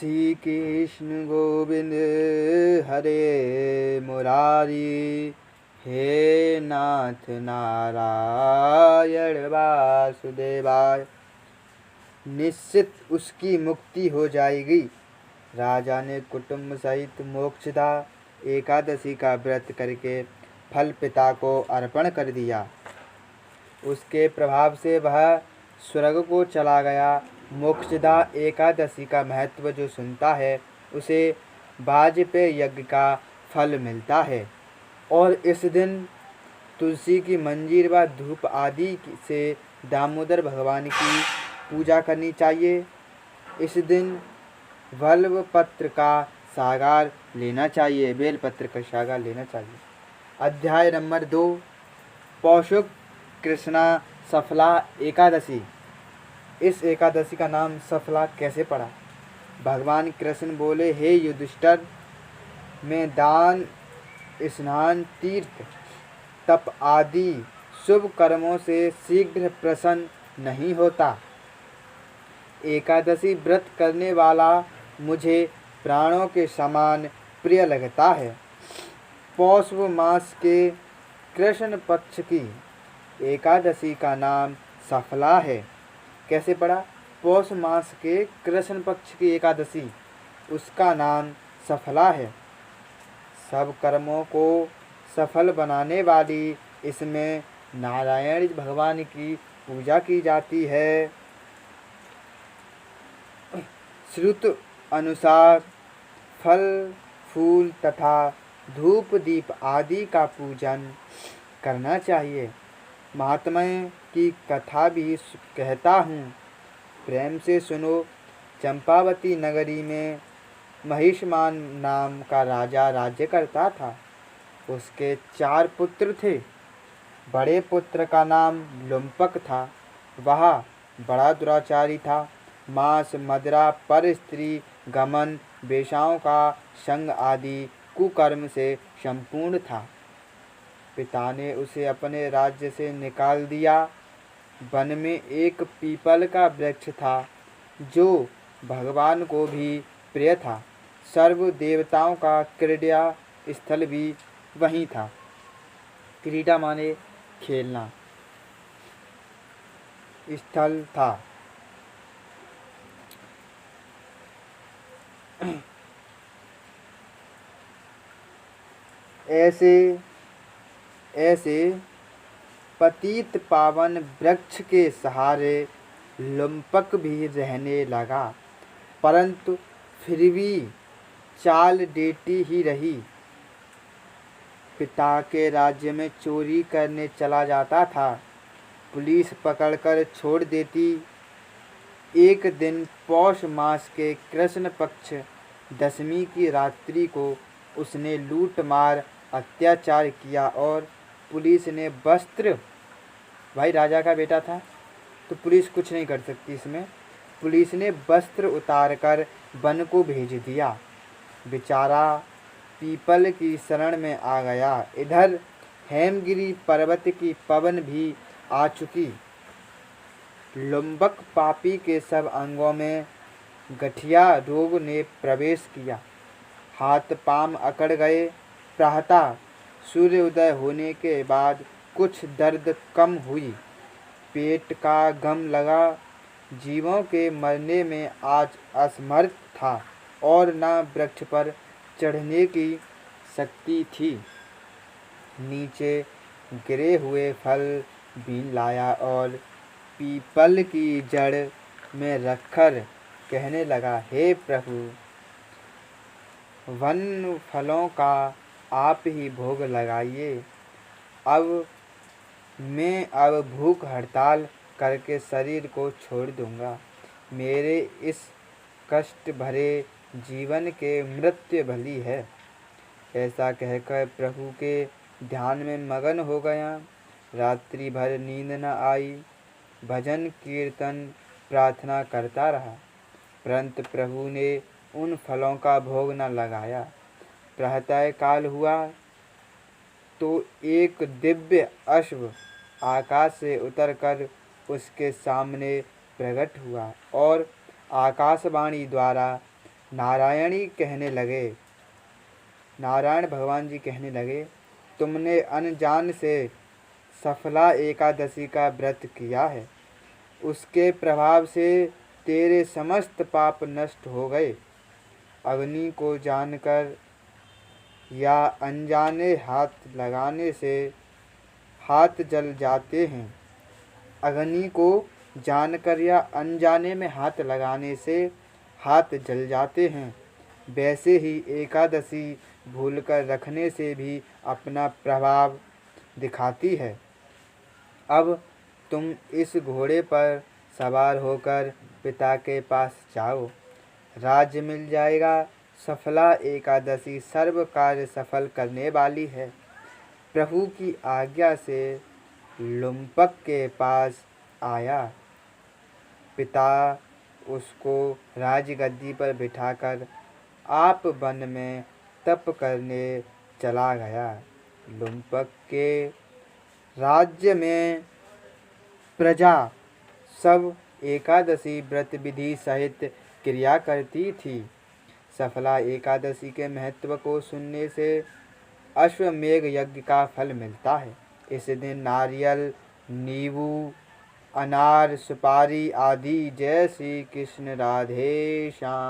श्री कृष्ण गोविंद हरे मुरारी, हे नाथ नारायण वासुदेवाय। निश्चित उसकी मुक्ति हो जाएगी। राजा ने कुटुंब सहित मोक्षदा एकादशी का व्रत करके फल पिता को अर्पण कर दिया। उसके प्रभाव से वह स्वर्ग को चला गया। मोक्षदा एकादशी का महत्व जो सुनता है उसे वाजपेय यज्ञ का फल मिलता है। और इस दिन तुलसी की मंजीर व धूप आदि से दामोदर भगवान की पूजा करनी चाहिए। इस दिन वल्लभ पत्र का सागर लेना चाहिए, बेलपत्र का सागर लेना चाहिए। अध्याय नंबर 2, पौषुक कृष्णा सफला एकादशी। इस एकादशी का नाम सफला कैसे पड़ा? भगवान कृष्ण बोले, हे युधिष्ठिर, मैं दान, स्नान, तीर्थ, तप आदि शुभ कर्मों से शीघ्र प्रसन्न नहीं होता। एकादशी व्रत करने वाला मुझे प्राणों के समान प्रिय लगता है। पौष मास के कृष्ण पक्ष की एकादशी का नाम सफला है। कैसे पड़ा? पौष मास के कृष्ण पक्ष की एकादशी, उसका नाम सफला है। सब कर्मों को सफल बनाने वाली इसमें नारायण भगवान की पूजा की जाती है। श्रुत अनुसार फल, फूल तथा धूप दीप आदि का पूजन करना चाहिए। महात्म्य की कथा भी कहता हूँ, प्रेम से सुनो। चंपावती नगरी में महिष्मान नाम का राजा राज्य करता था। उसके 4 पुत्र थे। बड़े पुत्र का नाम लुम्पक था। वह बड़ा दुराचारी था। मांस, मदिरा, पर स्त्री गमन, वेश्याओं का संग आदि कुकर्म से संपूर्ण था। पिता ने उसे अपने राज्य से निकाल दिया। वन में एक पीपल का वृक्ष था जो भगवान को भी प्रिय था। सर्व देवताओं का क्रीड़ा स्थल भी वहीं था। क्रीड़ा माने खेलना स्थल था। ऐसे पतित पावन वृक्ष के सहारे लुम्पक भी रहने लगा, परंतु फिर भी चाल डेटी ही रही। पिता के राज्य में चोरी करने चला जाता था, पुलिस पकड़कर छोड़ देती। एक दिन पौष मास के कृष्ण पक्ष दशमी की रात्रि को उसने लूट मार अत्याचार किया और पुलिस ने वस्त्र, भाई राजा का बेटा था तो पुलिस कुछ नहीं कर सकती इसमें, पुलिस ने वस्त्र उतार कर वन को भेज दिया। बेचारा पीपल की शरण में आ गया। इधर हेमगिरी पर्वत की पवन भी आ चुकी। लुम्बक पापी के सब अंगों में गठिया रोग ने प्रवेश किया। हाथ पांव अकड़ गए। प्रातः सूर्योदय होने के बाद कुछ दर्द कम हुई। पेट का गम लगा। जीवों के मरने में आज असमर्थ था और न वृक्ष पर चढ़ने की शक्ति थी। नीचे गिरे हुए फल बीन लाया और पीपल की जड़ में रखकर कहने लगा, हे प्रभु, वन फलों का आप ही भोग लगाइए। मैं भूख हड़ताल करके शरीर को छोड़ दूंगा। मेरे इस कष्ट भरे जीवन के मृत्यु भली है। ऐसा कहकर प्रभु के ध्यान में मगन हो गया। रात्रि भर नींद न आई। भजन कीर्तन प्रार्थना करता रहा, परंतु प्रभु ने उन फलों का भोग न लगाया। प्रातः काल हुआ तो एक दिव्य अश्व आकाश से उतरकर उसके सामने प्रकट हुआ और आकाशवाणी द्वारा नारायण भगवान जी कहने लगे, तुमने अनजान से सफला एकादशी का व्रत किया है। उसके प्रभाव से तेरे समस्त पाप नष्ट हो गए। अग्नि को जानकर या अनजाने हाथ लगाने से हाथ जल जाते हैं। अग्नि को जानकर या अनजाने में हाथ लगाने से हाथ जल जाते हैं, वैसे ही एकादशी भूलकर रखने से भी अपना प्रभाव दिखाती है। अब तुम इस घोड़े पर सवार होकर पिता के पास जाओ, राज्य मिल जाएगा। सफला एकादशी सर्व कार्य सफल करने वाली है। प्रभु की आज्ञा से लुम्पक के पास आया। पिता उसको राजगद्दी पर बिठाकर आप वन में तप करने चला गया। लुम्पक के राज्य में प्रजा सब एकादशी व्रत विधि सहित क्रिया करती थी। सफला एकादशी के महत्व को सुनने से अश्वमेघ यज्ञ का फल मिलता है। इस दिन नारियल, नींबू, अनार, सुपारी आदि। जय श्री कृष्ण। राधे श्याम।